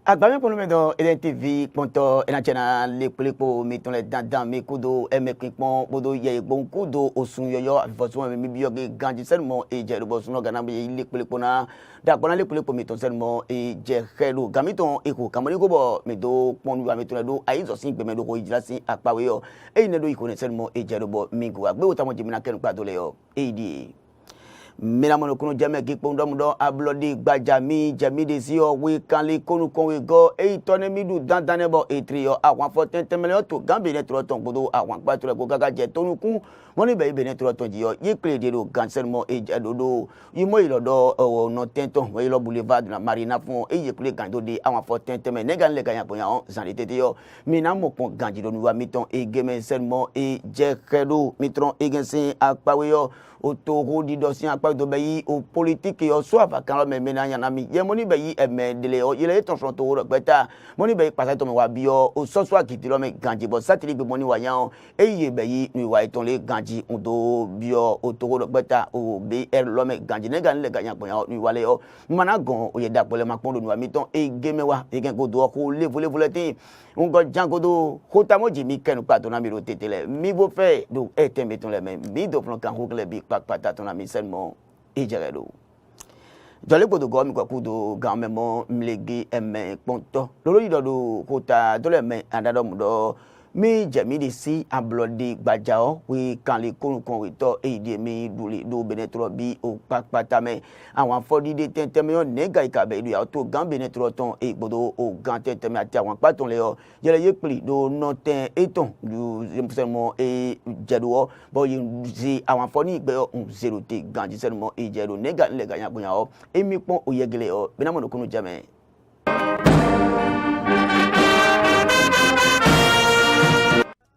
Agbami pour nous mettre Eden TV ponto ena chena le polipo mi ton le dandan mi kudo e me kpon bodo ye bon kudo osun yoyo afifosun mi bi yoge ganji selmo e je robo sun gana bi le polipo na da gbona le polipo mi ton selmo e je khelu gami ton e ko kamoni ko bo mi do pon wa mi ton do ayi zo sin pe me do ko ijira sin apawe yo e ne do iko ne selmo e je robo mi go agbe o ta mo jimina kenu pa do le yo e di mina mono kuno jame ki pondo mudo ablodi gbajami jami de si o we kan le konu kon we go e tone midu dandan ne bo e trio àwọn fo tentemele to gambe ne tro ton gbodo àwọn pa tro go gaga je tonu kun woni be ne tro ton ji yo ye kle de do cancel mo e jadodo yimo ilodo no tenton we lo boulevard na marina fun e ye kle gando de àwọn fo tentemele ne gan le gan yan po yan zan le tete yo mina mo pon ganji do nuwa miton e game selmo e je credo mitron e gensin apawe yo otoro di dosin apa do bayi o politique yo so ava kan lo me na yana mi ye moni bayi e me dele o ile ton son to ro gbeta moni bayi pasa to me wa bi o so so akiti lo me ganji bo satiri gbe moni wa yan e ye bayi ni wa iton le ganji on do bi o otoro ro gbeta o be er lo me ganji ne gan le ganyan po yan ni wa le o mana gon o ye da pole ma pon do ni wa mi ton e game wa e gen go do ko le tin on go jangodo hota mo jimi kenu pa to na mi ro tetele mi bo fe do e tembe ton le me mi do plan kan ho le bi pata ton ami seulement et jeredo jole ko do go mi ko ku do gan memo mlegi eme ponto lolo yi do ko ta do le me andado mu do mi jemi di si ablodi gbajao we kan le kon we to e di mi duli do benetro bi o pata me àwọn afodi de tenteme yo nega ikabe du ya to gan benetro ton e gbodo o gan tenteme ati àwọn paton le yo jele ye pli do noten eton du seulement e jedo bo yin si àwọn afoni igbe o 0 te ganji seulement e jedo nega le ganyan buyan o e mi pon o yegele o benamo no kunu jame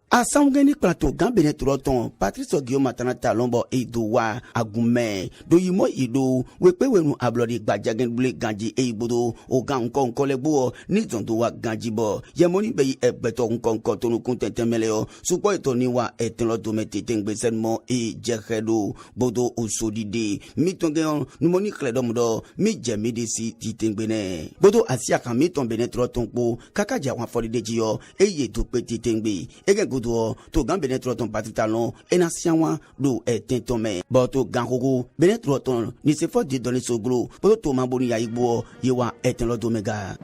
Asangeni plateau gambene troton Patrice Guillaume Matanata lombo edowa agume do yimo ido wepe wenu ablodi gbajagen bule ganji eibodo o gan kon lebo ni zondo wa ganji bo yemoni be egbeto kon tonu kun tentemele o supo itoni wa etenlo do metete ngbesenmo e jehedo bodo osodide mitongen numoni kledom do mi jemi de si titengbene bodo asia kan mi ton bene troton po kakaja wa folide yo eye do pe titengbe egen to gan benetro ton patitalon ena sianwa do etenton me bo to gan gogo benetro ton ni se fo de donner so gro bo to ma boni ya igbo yewa eten lo do mega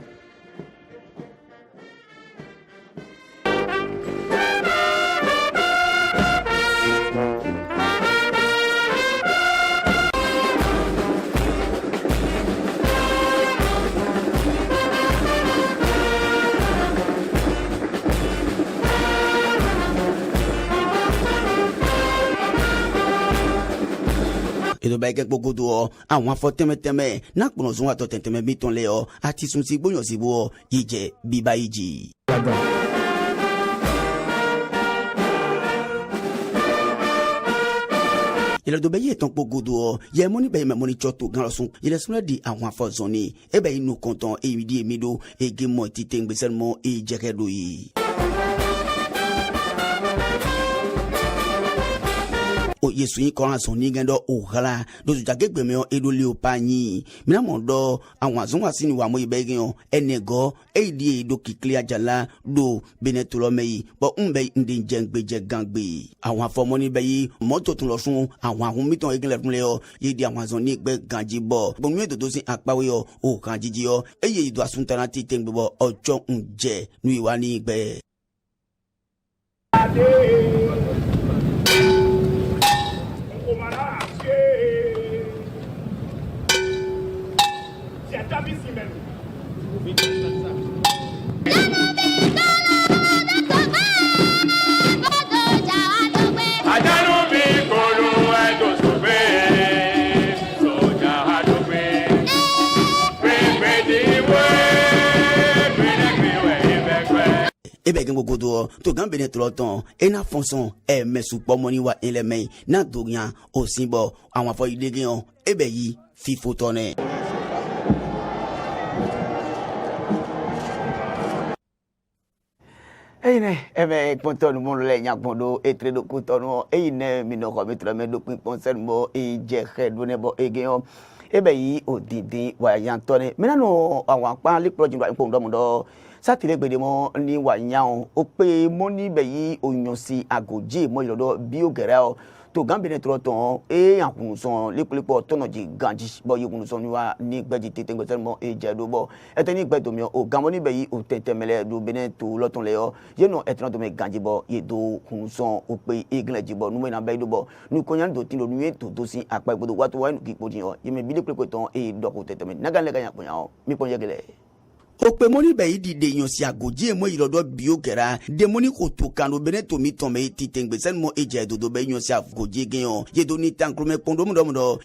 edo ba ke gbogbo do àwọn afọ tẹmẹtẹmẹ na kpono zun ato tẹmẹtẹmẹ mi ton le o àti sun si gboyan si bo ije biba iji il do baye ton pogodo ye moni baye me moni choto gan losun il est di àwọn afọ zoni e baye nous content e midi e mido e gemo titengbe seulement e jeredo yi o yesu yin koran son ni gendo o hala do ju jagegbe me o edo le o panyi mina mo do àwọn azun wa sini wa mo ibe gen enego eidi edo kikle ajala do benetulo meyi bo nbe ndi jengbe je gangbe àwọn afomo ni beyi moto tun lo sun àwọn ahun miton egenle fun le o ye di àwọn azun ni gbe ganji bo bo mi edo sin apawe o kan jiji o eye ido asuntana ti tengbe bo ojo nje nu iwa ni gbe ebe gen gogodo to gan benetro ton ena fonson e mesupo moni wa eleme na dorian osinbo àwọn afọ ide gen ebe yi fifo tone eyine ebe pontonu mo le nyan pondo etre do kutonu eyine mi no ko mi tre me do pin pon sen mo e je head ne bo egen ebe yi odidi wa yantone menano àwọn pa le project wa npo ndomundo satile gbede mo ni wa yan o pe mo ni be yi oyan si agoje mo ilodo bi o gere o to gambene troton e yankun son lepo tono ji ganji bo yikun son wa ni gbeji tete ngbe mo e je do bo ete ni gbedo mi o gamo ni be yi o tetemele do bene to loton le yo ye no etno do me ganji bo ye do kun son o pe igleji bo nu me na be do bo nu konyan do tin do nu to do sin apa gbodo wa to wa nu ki podi yo ye me bi lepo ton e do ko teteme naga le ga yan po yan mi po yegele o pe moni be yi de yan si agoje mo irodo bi o gera de moni ko to kan obere to mi ton me ti tengbe sen mo eje dodo be yan si agoje gen yon ye do ni tankro me pondo mo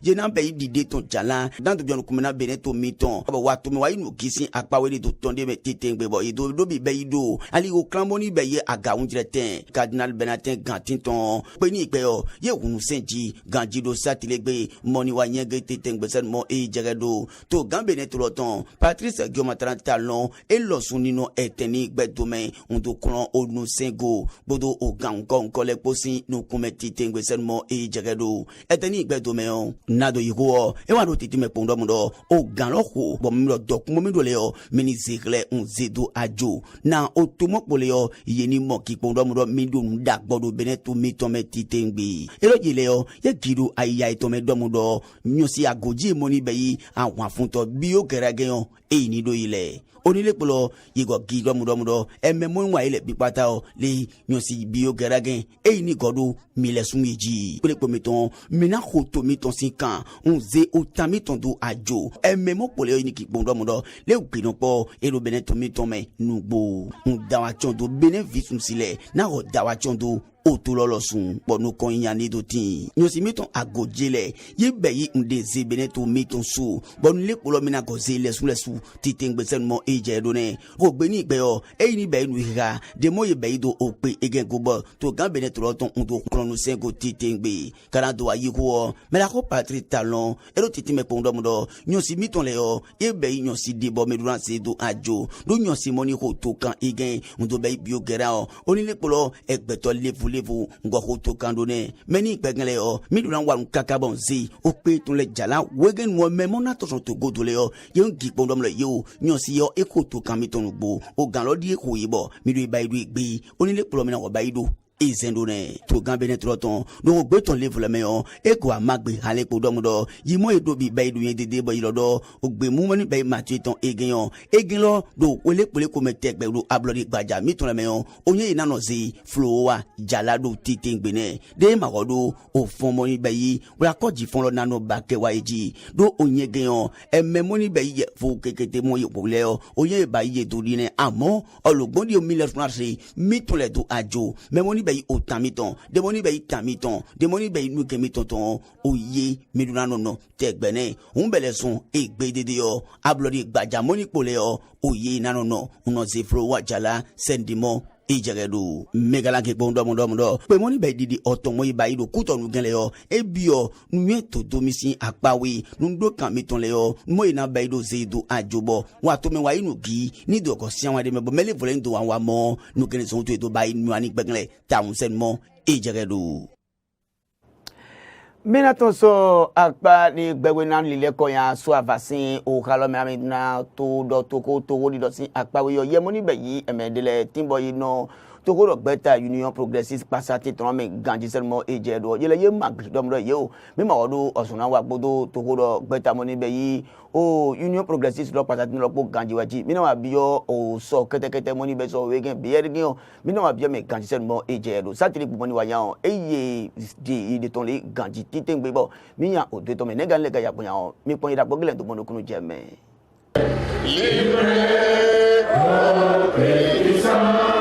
je na be yi de ton jala dan to bion kumena bene to mi ton ba wa to me wa inu kisin apa we do ton de me ti tengbe bo ido do bi be yi do ali o clan moni be ye aga unjire ten cardinal benatin gantin ton pe ni pe yo ye hunu senji ganji do satilegbe moni wa yen ge ti tengbe sen mo eje do to gambe ne to ton patrice giomatra non et lorsqu'on n'y non eteni bedome on do kron onu sengo bodo o gangon kole posi no kumeti tengwe seulement e jegedo eteni bedome on nado yiko e wa no titi me pondo mundo o gan lo ko bo mi lo dok mo mi do le o mini zekle on zedo ajo na o to mo pole o yeni mo ki pondo mundo mi do nda gbodo beneto mi to me titengbe e lo jile o ye gido aya to me do mundo nyosi agoji moni beyi awon fun to bi o gerage on e ni do ile onile polo yigo gido mudo ememo nwa ile bipata o le nyosi bio geragen e ni godo mile sunyeji pele pometon mena khoto miton sinkan onze otamiton do ajo ememo pole ni ki bondo mudo le gbino po e lo beneto miton me nugbo ndawa chondo benefice sile na ho dawa chondo otulolosun ponu kon yani do tin nyosi miton agojele ye beyi ndeze beneto miton su bonu le polo mina gozele su titengbe senmo eje do ne ko gbe ni gbe o e ni be nu hira de mo ye be do o pe egen gobo to gan beneto lo ton ndo kronu sengo titengbe kana do ayi ko me la ko patri talon e lo titi me pondo mudo nyosi miton le o ye be nyosi de bo me duran se do ajo do nyosi moni ko to kan egen ndo be bio gera o oni le polo egbeto levu ngoko to kandone meni pegnle o mi duran wa kaka bon zi o pe tun le jala wegen mo memo na to son to godole o ye ngi pondom le yo nyosi yo eko to kan mi ton gbo o gan lo di eko yibo mi do iba idu igbe oni le polo mi na wo ba ido izendone to gambe ne troton no gbe ton level le meyo eko amagbe ale po domudo yimo edo bi ba idu yen dede bo ilodo ogbe mu moni be matu ton egen lo do wele pole ko mete gbe do ablodi gbaja mi ton le meyo onye ina no zi flowa jalado titengbe ne de magodo o fon moni be yi wa ko ji fon lo nano ba ke wa eji do onye gen emme moni be yi fo kekete mo yo pole o onye ba yi do ri ne amo ologbon di o 1000 francs mi ton le do ajo me moni be otamiton de moni be tamiton de moni be nu kemiton ton oye meduna no tegbene unbele son egbe dede yo ablodi gbaja moni pole yo oye nano no uno zefro wajala sendimo ijegedu megala ke bondo mondo pe moni be didi otomo iba ido kuto nu genle yo ebio nu to domisi apawi nu do kan miton le yo mo ina be ido zedo ajobo wa to me wa inu gi ni do ko sian wa de me bo mele vole ndo wa mo nu gene so to edo ba inu ani gbegle taun sen mo ijegedu mina ton so akpa ni gbegbe na lile ko yan so avasin o kalo me na to do to ko to wodi do sin akpa we yo ye mo ni be yi emedele timbo yi no to ko beta union progressiste passati ton me ganji seulement eje do ye le ye mag do mo ye o mi ma wodo osuna wa gbodo to ko beta mo ni be yi o union progressiste lo passati lo po ganji waji mi na wa biyo o so kete mo ni be so we gen bi yer gen o mi na wa biyo me ganji seulement eje do satiri mo ni wa yan eye de ton le ganji titengbe bo mi yan o de to me nega le ga ya po yan mi pon ida gbogele to mo no kunu je me libre o paysan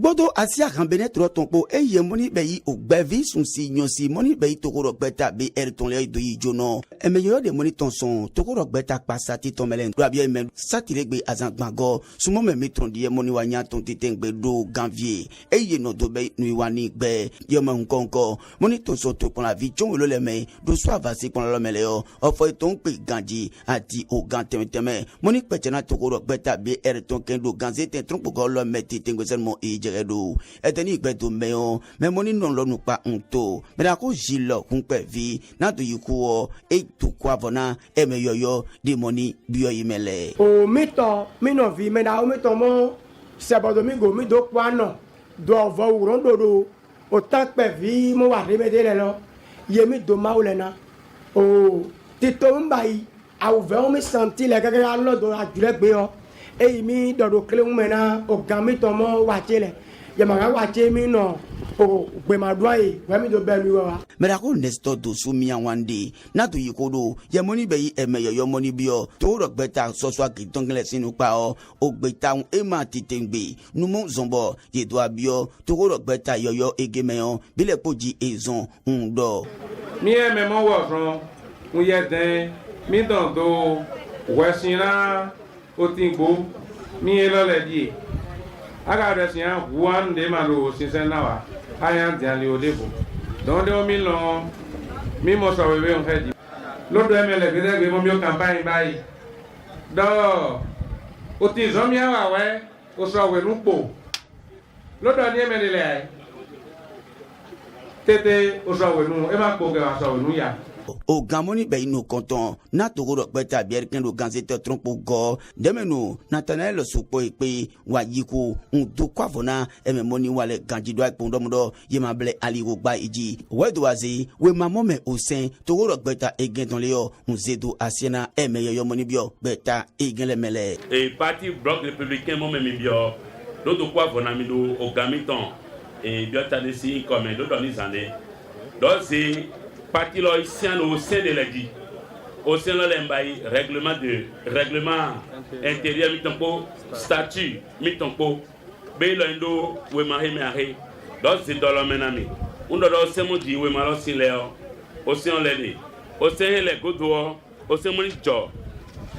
bodo asia kan bene tro ton po e ye moni be yi ogbevi sun si nyosi moni be yi tokoro gbeta be er ton le do yi jono e me yo de moni ton son tokoro gbeta pasati ton melen do abia me satilegbe azan gbango sumo me metron die moni wa nya ton titengbe do janvier e ye no do be nu wani gbe ye mo nkonko moni ton so to pon la vie jon lo le me do so avasi pon lo mele o ofo ton pe ganji ati o gan teme moni pechena tokoro gbeta be er ton ken do ganze ten tron ko lo me titengbe sen mo e jeredo eteni igbeto meon memoni non lo nupa unto meda ko jilo kunpe vi na to yikuo e to kwavona emeyoyo di moni bio imele o mito mino vi meda o mito mo sebodo mi go mi do kwano do vo urondo do o takpe vi mo wa remede lo yemi do maulena o tito mbai au ve mi santi le gege alo do ajure gbe o e mi do do kle mena o gami to mo wa chele ye ma wa che mi no o gbe ma do ai we mi do be mi wa mera ko nesto do sumi anwande na to yikodo ye moni be yi emeyoyo moni bio to ro gbeta soso akitongle sinu pa o gbeta un e ma titengbe numu zombo ye do abio to ro gbeta yoyo egemeyon bile poji ezon ndo mi e me mo wo ron un ye den mi don do wesina o tingbo mi e lo le die aga de sian one de ma lo sinsen na wa aya dian le odebo don de o mi lo mi mo so we on head lo do emele gede gbe mo mi o campaign bai do o ti zo mi awa we o so we nupo lo do ni emele le tete o so we nu e ma po ge wa so we nu ya o gamoni be ino konton na to ro peta bierken do ganzete trompo go demenu Nathanael supo ipe wa yiku ndo kwavona ememoni wale ganjido ipondomodo yema ble ali wo gba iji wedo azi we mamome osen to ro peta egen ton leo nzedo asiena emeyoyo moni bio beta egen le mele et parti bloc républicain mo me bio do kwavona mi do o gamiton et biota de si comme do doni zane do c'est parti là ici au sein de l'édit au sein de l'embaï règlement intérieur mitonko statut mitonko belondo we maheme ahe donc c'est dans le menami on doit se modi we malo sileo au sein l'edi au sein les godo au sein moni jo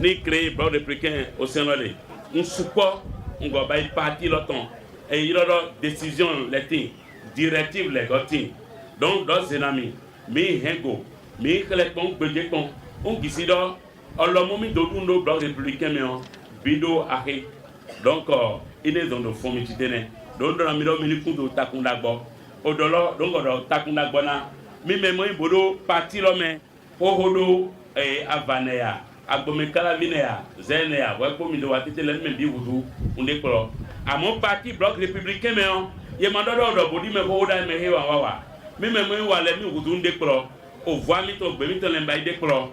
ni créé bloc républicain au sein l'edi un support on go bay parti l'auton et il y a décision les directive les gotin donc dans c'est nami mi hengo mi klepon gbedekon on gisido olomo mi do dundo bloc républicain me on bido ahe donc ine zondo fomi titene do na mi do mi kundo takunda gbo odolo donc do takunda gbo na mi memo ibodo parti lo me ohodo avanea agbome kala vinea zenea wa ko mi do watitele me bi wudu unde pro amo parti bloc républicain me on ye mandodo do bodi me ko da me hewa wawa mi me mo wa le mi wudu nde kro o voix mi to gbe mi to le mba ide kro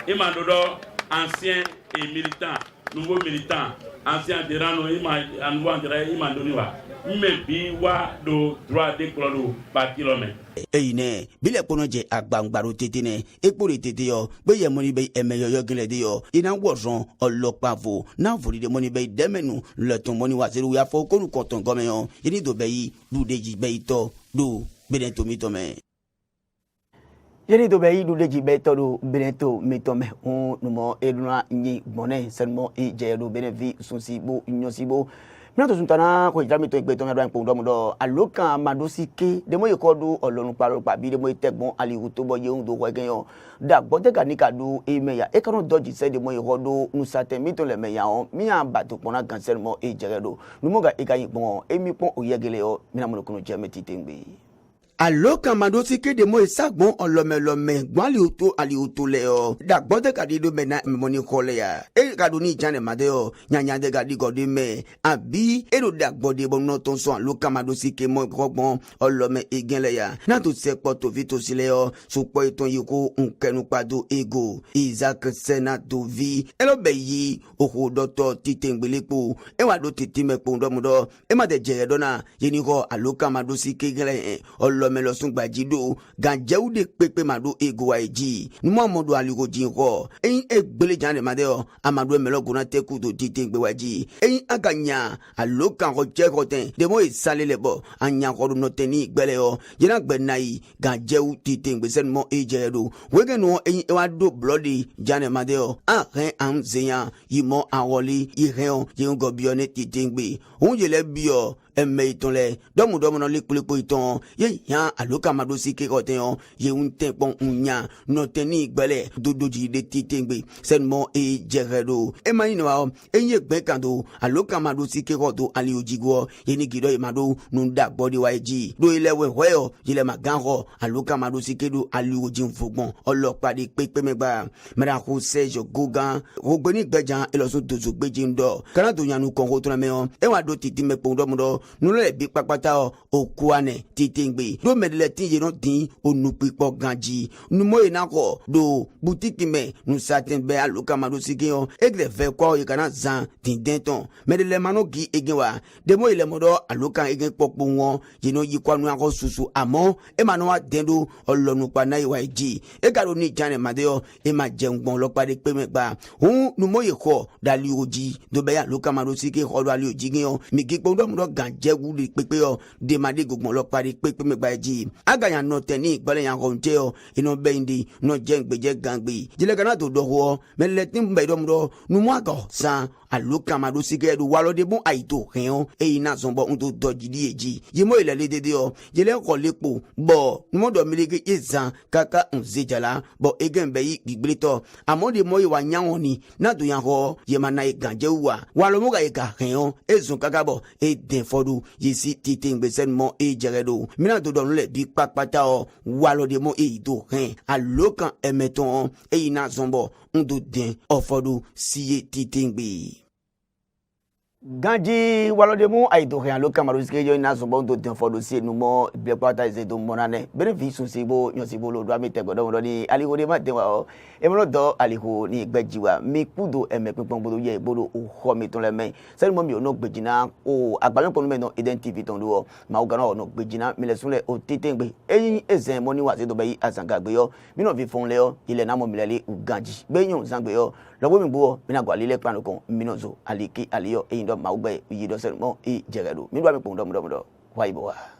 e ma dodo ancien et militant nouveau militant ancien adhérent no e ma nouveau adhérent e ma doni wa mi me bi wa do droit de kro do parti lo me eyine bile pono je agbangbaro tetene epore tete yo be ye moni be emeyoyo gele de yo ina wozon olopavo na vori de moni be demenu le ton moni wa zeru ya fo ko nu konton gome yo ini do be yi du deji be ito do Benito mitome. Yeni to be idu deji beto do Benito mitome on numo eduna nyi bone seulement e jero benevi sunsibo nyosibo. Minato suntana ko jami to egbeto ngado en pondo modo alokan madosike de mo yekodo olorun paro pa bi de mo tegbon aliwu to boye un do ko egenyo da gbote kanika do e meya e kanu doji se de mo yekodo nusate mito le meya on mi an ba to pona gan seulement e jero numo ga e kayin pon e mi pon oyegele o minamo kono jeme titengbe. Alors kamado sike de mo sagbon olome gbali oto ali oto le o da gbode ka di do mena moni kole ya e ka do ni jane made o nyanya de ga di gode me abi e do da gbode bo no ton so lo kamado sike mo grogbon olome egen le ya na to se poto vito sile o so po iton yiko nkenu pado ego Isaac Senato vi elo be yi oho doctor titengbelepo e wa do titime po ndo mudo e ma de jere dona yeni ko aloka mado sike gele melo sun gbajido ganjewu de pepe mado ego wa eji numo modo aligo jinko eyin egbele jande madeo amado melo gona teku do titengbe waji eyin aganya alokan ko je ko ten de mo isale lebo anya ko no teni gbele o jena gbe nai ganjewu titengbe sen mo ejedo wege no eyin e wa do bloody jande madeo a ren am zeyan yimo awoli ihen yin go bione titengbe on je le bio eme iton le domu no le kulepo iton ye na aloka madosi ke kote yon ye un tempon unya no teni gbele dodoji de titengbe seulement e jeredo e mani no e ye gbe kando aloka madosi ke koto ali ojigo ye ni gido e mado nunda body waji do ile we hoyo ile maganro aloka madosi ke do ali ojin fogbon olopa de pepe megba mera ko sejo gogan rogbeni gbejan e lo so dozo gbeji ndo kana to yanu kongo to na me e wa do titi me pondo mudo nu le bi papata okuane titengbe do medele tin ye no tin onu pipo ganji nu mo ina ko do boutique me nu satin be aloka madosi ke yon e gre ve ko e kana zan tin denton medele mano gi egenwa de mo ile modo aloka egen popo won ye no yi kwanu anko susu amo e manu wa dendo olonu pa na iwa ji e garo ni jane madeo e ma jengbon lo pa de pe megba hun nu mo ye ko dali oji do be aloka madosi ke ko do ali oji gen yon mi gi pondo mo ganje wu li pepe yo de made gogbon lo pa de pepe megba ji agaya no teni gbole yan ko nte yo ino be indi no jengbeje gangbe jile kana to do ho meletin be do mo nu mo ago san aloka madosi ke do walo de bon aito hen e ina zombo unto dojidi eji yimo ile le dede o jele ko lepo bo mo do milike ezan kaka nzejala bo egen be yi gbigblito amode mo yiwa nyanwon ni na do yan ho ye mana e ganje wa walo mo ga e ka hen ezun kaka bo e den fodu yisi titengbe sen mo e jeredo mina do don le bi papata o walo de mo e do hen aloka emeton e ina zombo unto den ofodu siye titengbe ganji walode mu aido kan lo kamaru ske yo ina so bon do den fodo si nu mo ble kwata ise do monane bere vi sun sibo yon sibo lo do ami te godo mo ni aliko de ma den wa o e mo do aliko ni gbejiwa mi kudo eme pinpon bodo ye bodo o ho mi ton le men se mo mi o no gbejina o agbalo pon me no identity ton do ma o gana o no gbejina mi le sun le o titengbe eyin ezen mo ni wa se do be yi asanga gbe yo mi no vi fon le o ile na mo mi le le ganji gbe yun sangbe yo lọ́wọ́ mi gbọ́ mi náà gbọ́ alílẹ̀ pàánù kan mi náà zo àlèkè àlèyọ èyí dọ́ màá gbẹ́ iye dọ́sẹ̀ mọ́ èyí jẹ̀rẹ̀ lò mi lọ́wọ́ mi pòun dọ́mọdọ́mọdọ́ wáyé bọ̀ wá.